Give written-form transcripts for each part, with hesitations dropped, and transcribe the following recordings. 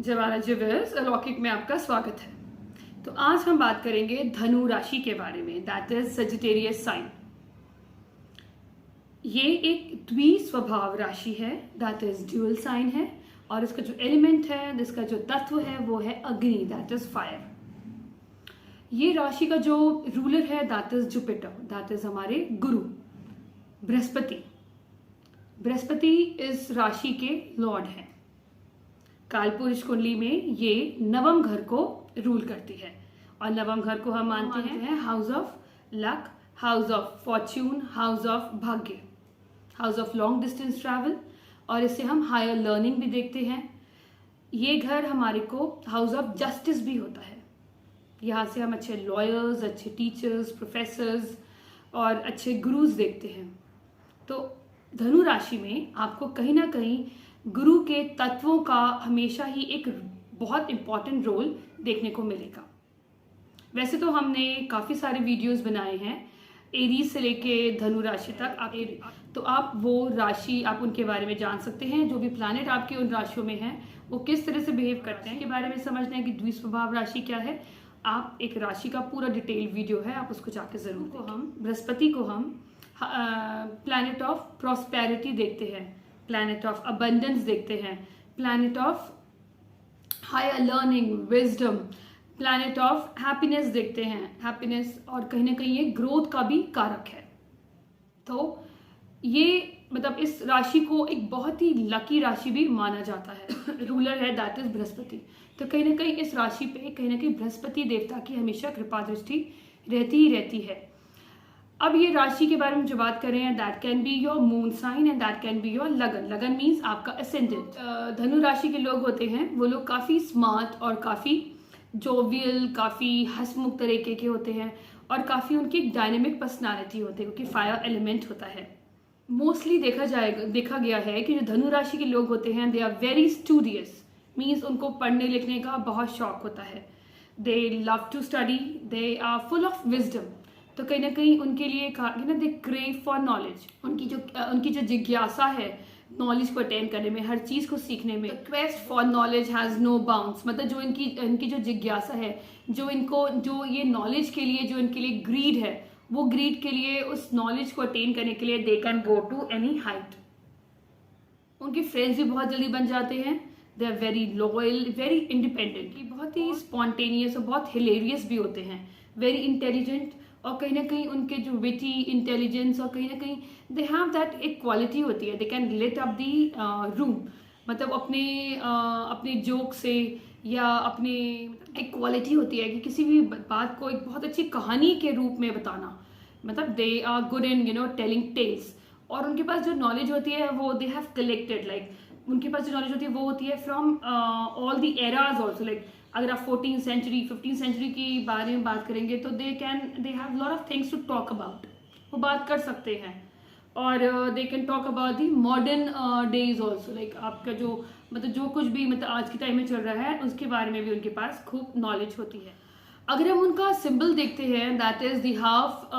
जवारा jewellers अलौकिक में आपका स्वागत है। तो आज हम बात करेंगे धनु राशि के बारे में, दैट इज सजिटेरियस साइन। ये एक द्विस्वभाव राशि है, दैट इज ड्यूअल साइन है, और इसका जो एलिमेंट है, इसका जो तत्व है वो है अग्नि, दैट इज फायर। ये राशि का जो रूलर है that is Jupiter, that is हमारे गुरु बृहस्पति। बृहस्पति इस राशि के लॉर्ड हैं। कालपुरुष कुंडली में ये नवम घर को रूल करती है, और नवम घर को हम मानते हैं house of luck, house of fortune, house of भाग्य, house of long distance travel, और इसे हम हायर लर्निंग भी देखते हैं। ये घर हमारे को हाउस ऑफ जस्टिस भी होता है। यहाँ से हम अच्छे लॉयर्स, अच्छे टीचर्स, प्रोफेसर्स और अच्छे गुरुज देखते हैं। तो धनु राशि में आपको कहीं ना कहीं गुरु के तत्वों का हमेशा ही एक बहुत इम्पॉर्टेंट रोल देखने को मिलेगा। वैसे तो हमने काफ़ी सारे वीडियोस बनाए हैं एरीज से लेके धनु राशि तक, तो आप वो राशि आप उनके बारे में जान सकते हैं। जो भी प्लैनेट आपके उन राशियों में हैं वो किस तरह से बिहेव करते हैं के बारे में समझना है कि द्विस्वभाव राशि क्या है। आप एक राशि का पूरा डिटेल वीडियो है, आप उसको जाके ज़रूर को हम बृहस्पति को हम प्लैनेट ऑफ प्रॉस्पेरिटी देखते हैं, प्लैनेट ऑफ अबंडेंस देखते हैं, planet of higher learning, wisdom, planet of happiness देखते हैं, हैप्पीनेस, और कहीं ना कहीं ये ग्रोथ का भी कारक है। तो ये मतलब इस राशि को एक बहुत ही लकी राशि भी माना जाता है। रूलर है दैट इज बृहस्पति। तो कहीं ना कहीं इस राशि पे कहीं ना कहीं बृहस्पति देवता की हमेशा कृपा दृष्टि रहती ही रहती है। अब ये राशि के बारे में जो बात कर रहे हैं, that can be your moon sign and that can be your lagan. Lagan means आपका असेंडेंट। धनु राशि के लोग होते हैं वो लोग काफ़ी स्मार्ट और काफ़ी जोवियल, काफ़ी हंसमुख तरीके के होते हैं, और काफ़ी उनकी डायनेमिक पर्सनालिटी होती है क्योंकि फायर एलिमेंट होता है। मोस्टली देखा गया है कि जो धनु राशि के लोग होते हैं they are very studious, means उनको पढ़ने लिखने का बहुत शौक होता है। They love to study, they are full of wisdom. तो कहीं ना कहीं उनके लिए दे क्रेव फॉर नॉलेज। उनकी जो जिज्ञासा है नॉलेज को अटेन करने में, हर चीज़ को सीखने में, quest for knowledge has no bounds. मतलब जो इनकी जो जिज्ञासा है, जो ये नॉलेज के लिए जो इनके लिए ग्रीड है, वो ग्रीड के लिए उस नॉलेज को अटेन करने के लिए they can go to any height. उनके फ्रेंड्स भी बहुत जल्दी बन जाते हैं। They are very loyal, very independent, बहुत ही स्पॉन्टेनियस और बहुत हिलेरियस भी होते हैं, वेरी इंटेलिजेंट, और कहीं ना कहीं उनके जो विटी इंटेलिजेंस और कहीं ना कहीं दे हैव दैट एक क्वालिटी होती है, they can lit up the room. मतलब अपने जोक से या अपने एक क्वालिटी होती है कि किसी भी बात को एक बहुत अच्छी कहानी के रूप में बताना। मतलब they are good in telling tales. और उनके पास जो नॉलेज होती है वो दे हैव कलेक्टेड, लाइक उनके पास जो नॉलेज होती है वो होती है from all the eras also. Like अगर आप 14th सेंचुरी 15th सेंचुरी की बारे में बात करेंगे तो they have lot of things to talk about, वो बात कर सकते हैं। और they can talk about the modern days also, like आपका जो कुछ भी आज के टाइम में चल रहा है उसके बारे में भी उनके पास खूब नॉलेज होती है। अगर हम उनका सिंबल देखते हैं that is the half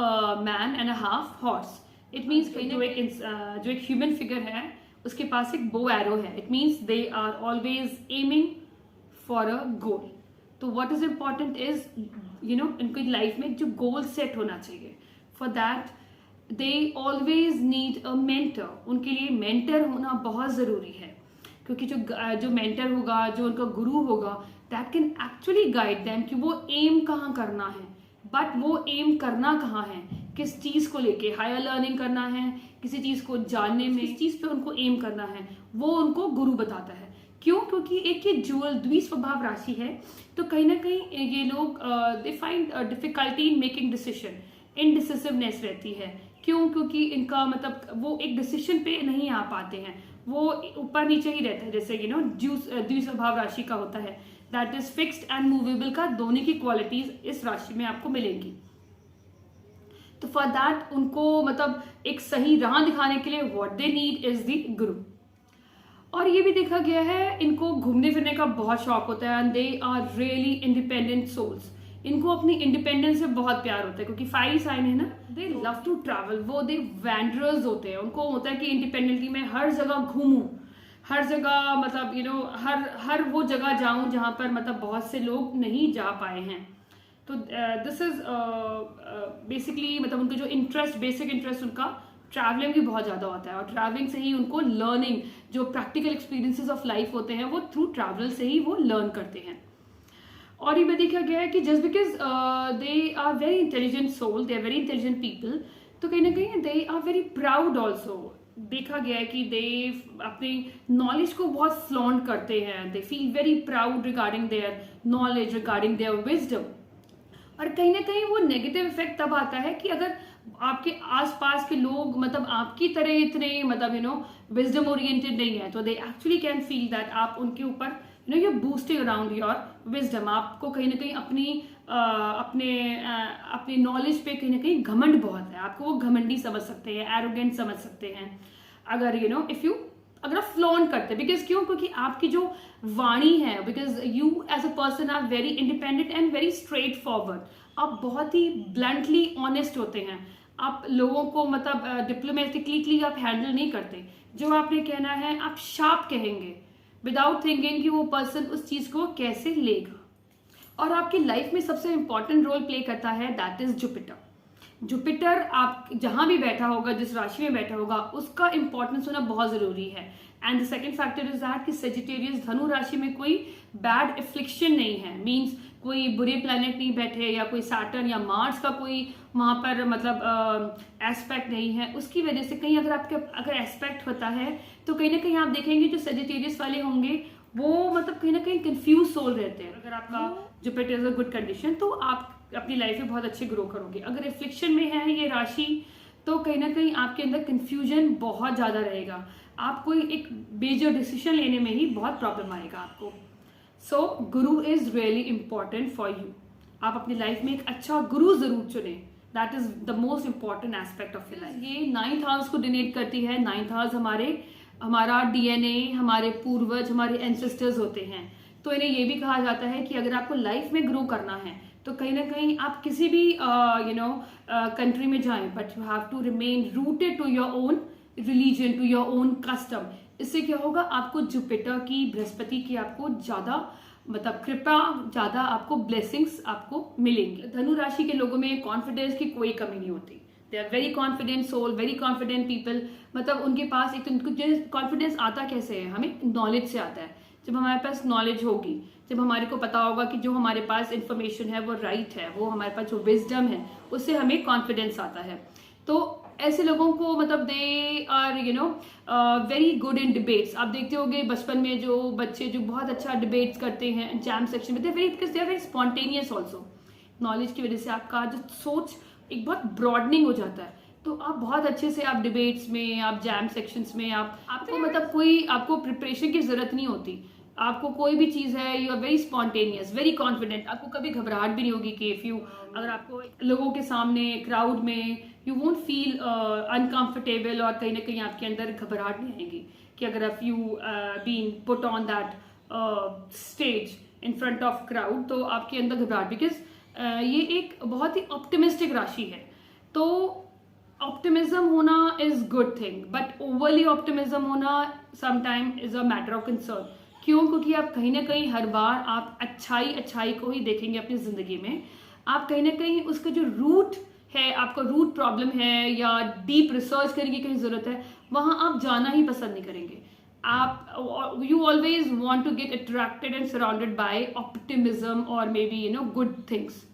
man and a half horse. It means जो एक ह्यूमन फिगर है उसके पास एक बो एरो है। It means they are always aiming for a goal. तो व्हाट इज इम्पॉर्टेंट इज इनकी लाइफ में जो गोल सेट होना चाहिए, for that they always need a mentor. उनके लिए मेंटर होना बहुत ज़रूरी है, क्योंकि जो मेंटर होगा, जो उनका गुरु होगा, that can actually guide them कि वो एम कहाँ करना है। बट वो एम करना कहाँ है, किस चीज़ को लेके, हायर लर्निंग करना है, किसी चीज़ को जानने में, किस चीज़ पे उनको एम करना है, वो उनको गुरु बताता है। क्यों? क्योंकि एक ये द्विस्वभाव राशि है, तो कहीं ना कहीं ये लोग they find difficulty in making decision, indecisiveness रहती है। क्यों? क्योंकि इनका वो एक डिसीजन पे नहीं आ पाते हैं, वो ऊपर नीचे ही रहता है। जैसे द्विस्वभाव राशि का होता है that is fixed and movable का, दोनों की क्वालिटीज इस राशि में आपको मिलेंगी। तो फॉर दैट उनको एक सही राह दिखाने के लिए what they need is the गुरु। और ये भी देखा गया है इनको घूमने फिरने का बहुत शौक होता है, and they are really independent souls. इनको अपनी इंडिपेंडेंस से बहुत प्यार होता है क्योंकि फायर साइन है ना, दे लव टू ट्रैवल, वो दे वैंडरर्स होते हैं। उनको होता है कि इंडिपेंडेंटली मैं हर जगह घूमूं, हर जगह मतलब हर वो जगह जाऊं जहां पर मतलब बहुत से लोग नहीं जा पाए हैं। तो दिस इज बेसिकली मतलब उनका जो बेसिक इंटरेस्ट उनका ट्रैवलिंग भी बहुत ज़्यादा होता है, और ट्रैवलिंग से ही उनको लर्निंग, जो प्रैक्टिकल एक्सपीरियंसेस ऑफ लाइफ होते हैं वो थ्रू ट्रैवल से ही वो लर्न करते हैं। और ये भी देखा गया है कि just because they are very intelligent soul, they are very intelligent people, तो कहीं ना कहीं they are very proud also. देखा गया है कि दे अपनी नॉलेज को बहुत फ्लॉन्ट करते हैं, they feel very proud regarding their knowledge, regarding their wisdom. और कहीं ना कहीं वो नेगेटिव इफेक्ट तब आता है कि अगर आपके आसपास के लोग मतलब आपकी तरह इतने मतलब विजडम ओरिएंटेड नहीं है, तो they actually can feel that आप उनके ऊपर you boosting around your wisdom. आपको कहीं ना कहीं अपने नॉलेज पे कहीं ना कहीं घमंड बहुत है, आपको वो घमंडी समझ सकते हैं, एरोगेंट समझ सकते हैं अगर अगर आप फ्लॉन्ट करते हैं। बिकॉज क्यों? क्योंकि आपकी जो वाणी है, because you as a person are very independent and very straightforward, आप बहुत ही ब्लंटली ऑनेस्ट होते हैं, आप लोगों को मतलब डिप्लोमेटिकली आप हैंडल नहीं करते। जो आपने कहना है आप शार्प कहेंगे विदाउट थिंकिंग कि वो पर्सन उस चीज को कैसे लेगा। और आपकी लाइफ में सबसे इंपॉर्टेंट रोल प्ले करता है, दैट इज जुपिटर। जुपिटर आप जहां भी बैठा होगा, जिस राशि में बैठा होगा, उसका इंपॉर्टेंस होना बहुत जरूरी है। And the second factor is that कि सेजिटेरियस धनु राशि में कोई बैड एफ्लिक्शन नहीं है, मींस कोई बुरे प्लैनेट नहीं बैठे, या कोई सैटर्न या मार्स का कोई वहां पर मतलब एस्पेक्ट नहीं है। उसकी वजह से कहीं अगर एस्पेक्ट होता है तो कहीं ना कहीं आप देखेंगे जो सेजिटेरियस वाले होंगे वो मतलब कहीं ना कहीं कंफ्यूज सोल रहते हैं। अगर आपका Jupiter is a good condition तो आप अपनी लाइफ में बहुत अच्छे ग्रो करोगे। अगर एफ्लिक्शन में है ये राशि तो कहीं ना कहीं आपके अंदर कंफ्यूजन बहुत ज्यादा रहेगा, आप कोई एक मेजर डिसीजन लेने में ही बहुत प्रॉब्लम आएगा आपको। सो गुरु is really important for you. आप अपनी लाइफ में एक अच्छा गुरु जरूर चुने, that is the most important aspect of your life. ये 9th हाउस को डिनेट करती है। 9th हाउस हमारा डीएनए, हमारे पूर्वज, हमारे एंसेस्टर्स होते हैं। तो इन्हें ये भी कहा जाता है कि अगर आपको लाइफ में ग्रो करना है तो कहीं ना कहीं आप किसी भी कंट्री में जाएं, but you have to remain rooted to your own religion, to your own custom. इससे क्या होगा, आपको जुपिटर की, बृहस्पति की आपको ज्यादा मतलब कृपा, ज्यादा आपको ब्लेसिंग्स आपको मिलेंगे। धनु राशि के लोगों में कॉन्फिडेंस की कोई कमी नहीं होती। They are very confident soul, very confident people. मतलब उनके पास एक तो कॉन्फिडेंस आता कैसे है, हमें नॉलेज से आता है। जब हमारे पास नॉलेज होगी, जब हमारे को पता होगा कि जो हमारे पास इंफॉर्मेशन है वो राइट है, वो हमारे पास जो विजडम है उससे हमें कॉन्फिडेंस आता है। तो ऐसे लोगों को मतलब they are very good in debates. आप देखते होंगे बचपन में जो बच्चे जो बहुत अच्छा डिबेट्स करते हैं एग्जाम सेक्शन में, they are very spontaneous also. Knowledge की वजह से आपका जो सोच एक बहुत ब्रॉडनिंग हो जाता है, तो आप बहुत अच्छे से आप डिबेट्स में, आप जैम सेक्शंस में, आपको मतलब कोई आपको प्रिपरेशन की जरूरत नहीं होती। आपको कोई भी चीज है, you are very spontaneous, very confident. आपको कभी घबराहट भी नहीं होगी कि इफ यू अगर आपको लोगों के सामने क्राउड में यू वोंट फील अनकंफर्टेबल, और कहीं ना कहीं आपके अंदर घबराहट नहीं आएगी कि अगर if you been put on that stage in front of crowd तो आपके अंदर घबराहट, बिकॉज ये एक बहुत ही ऑप्टिमिस्टिक राशि है। तो ऑप्टिमिज्म होना is good thing, but overly optimism होना sometime is a matter of concern. क्यों? क्योंकि आप कहीं ना कहीं हर बार आप अच्छाई को ही देखेंगे अपनी जिंदगी में। आप कहीं ना कहीं उसका जो रूट है, आपका रूट प्रॉब्लम है या डीप रिसर्च करने की कहीं जरूरत है, वहां आप जाना ही पसंद नहीं करेंगे। आप you always want to get attracted and surrounded by optimism और मे बी गुड थिंग्स।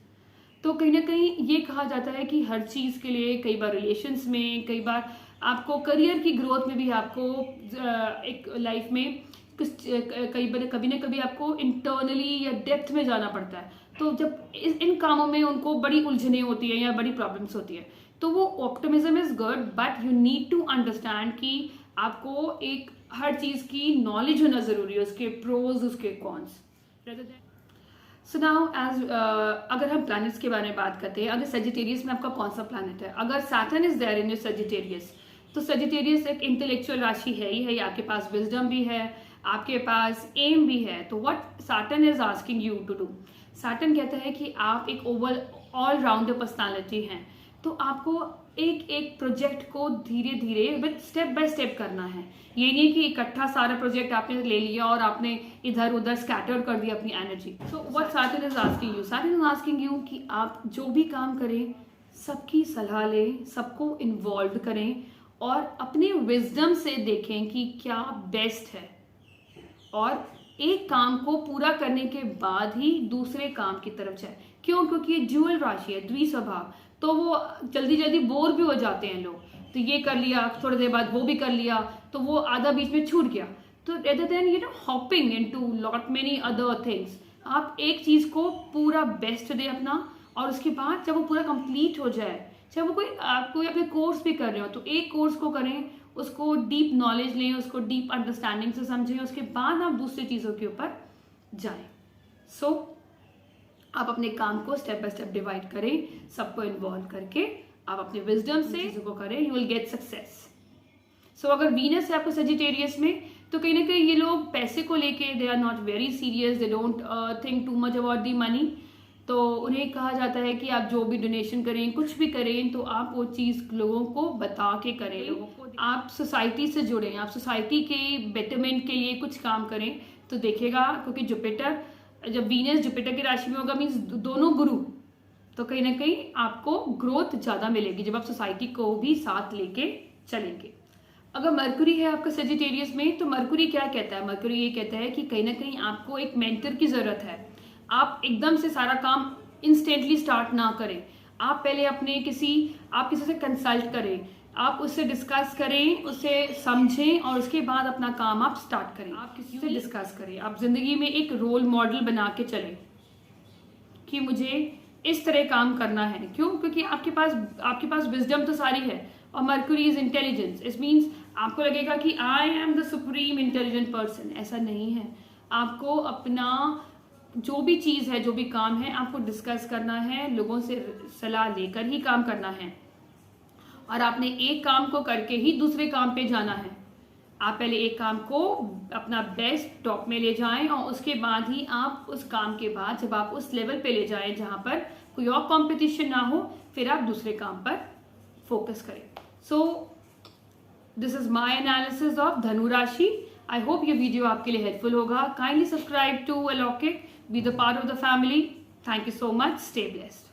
तो कहीं ना कहीं ये कहा जाता है कि हर चीज के लिए, कई बार रिलेशंस में, कई बार आपको करियर की ग्रोथ में भी आपको एक लाइफ में कभी ना कभी आपको इंटरनली या डेप्थ में जाना पड़ता है। तो जब इन कामों में उनको बड़ी उलझने होती है या बड़ी प्रॉब्लम्स होती है, तो वो optimism is good, but you need to understand कि आपको एक हर चीज की नॉलेज होना जरूरी है, उसके प्रोज, उसके कॉन्स। सो नाउ एज अगर हम प्लैनेट्स के बारे में बात करते हैं, अगर सेजिटेरियस में आपका कौन सा प्लैनेट है, अगर Saturn is there in your Sagittarius, तो सेजिटेरियस एक इंटेलेक्चुअल राशि है ही है, आपके पास विजडम भी है, आपके पास एम भी है। तो what Saturn is asking you to do, Saturn कहता है कि आप एक ऑल राउंडर पर्सनालिटी हैं, तो आपको एक एक प्रोजेक्ट को धीरे धीरे विद स्टेप बाय स्टेप करना है। ये नहीं कि इकट्ठा सारा प्रोजेक्ट आपने ले लिया और आपने इधर उधर स्कैटर कर दिया अपनी energy. So what Saturn is asking you, Saturn is asking you कि आप जो भी काम करें सबकी सलाह लें, सबको इन्वॉल्व करें और अपने विजडम से देखें कि क्या बेस्ट है, और एक काम को पूरा करने के बाद ही दूसरे काम की तरफ जाए। क्यों? क्योंकि ये ड्यूअल राशि है, द्विस्वभाव, तो वो जल्दी जल्दी बोर भी हो जाते हैं लोग। तो ये कर लिया, थोड़ी देर बाद वो भी कर लिया, तो वो आधा बीच में छूट गया। तो rather than hopping into lot many other things, आप एक चीज को पूरा बेस्ट दें अपना, और उसके बाद जब वो पूरा कंप्लीट हो जाए, चाहे वो आप कोई अपने कोर्स भी कर रहे हो, तो एक कोर्स को करें, उसको डीप नॉलेज लें, उसको डीप अंडरस्टैंडिंग से समझें, उसके बाद आप दूसरी चीज़ों के ऊपर जाएं। सो आप अपने काम को स्टेप बाय स्टेप डिवाइड करें, सबको इन्वॉल्व करके आप अपने विजडम से चीज़ों को करें, यू विल गेट सक्सेस। सो अगर वीनस है आपको सेजिटेरियस में, तो कहीं ना कहीं ये लोग पैसे को लेके they are not very serious, they don't think too much about the money. तो उन्हें कहा जाता है कि आप जो भी डोनेशन करें, कुछ भी करें, तो आप वो चीज़ लोगों को बता के करें, लोगों को आप सोसाइटी से जुड़ें, आप सोसाइटी के बेटरमेंट के लिए कुछ काम करें। तो देखेगा, क्योंकि जुपिटर, जब वीनस जुपिटर की राशि में होगा मीन्स दोनों गुरु, तो कहीं ना कहीं आपको ग्रोथ ज़्यादा मिलेगी जब आप सोसाइटी को भी साथ लेके चलेंगे। अगर मरकुरी है आपका सेजिटेरियस में, तो मरकुरी क्या कहता है? मरकुरी ये कहता है कि कहीं ना कहीं आपको एक मेंटर की ज़रूरत है। आप एकदम से सारा काम इंस्टेंटली स्टार्ट ना करें, आप पहले आप किसी से कंसल्ट करें, आप उससे डिस्कस करें, उसे समझें, और उसके बाद अपना काम आप स्टार्ट करें। आप किसी से डिस्कस करें, आप जिंदगी में एक रोल मॉडल बना के चलें कि मुझे इस तरह काम करना है। क्यों? क्योंकि आपके पास विजडम तो सारी है, और Mercury is intelligence. It means आपको लगेगा कि I am the supreme intelligent person, ऐसा नहीं है। आपको अपना जो भी चीज़ है, जो भी काम है, आपको डिस्कस करना है, लोगों से सलाह लेकर ही काम करना है, और आपने एक काम को करके ही दूसरे काम पे जाना है। आप पहले एक काम को अपना बेस्ट टॉप में ले जाएं, और उसके बाद ही आप उस काम के बाद जब आप उस लेवल पे ले जाएं जहां पर कोई और कंपटीशन ना हो, फिर आप दूसरे काम पर फोकस करें। So this is my analysis of धनु राशि। आई होप ये वीडियो आपके लिए हेल्पफुल होगा। काइंडली सब्सक्राइब टू अलौकिक, be the part of the family. Thank you so much, stay blessed.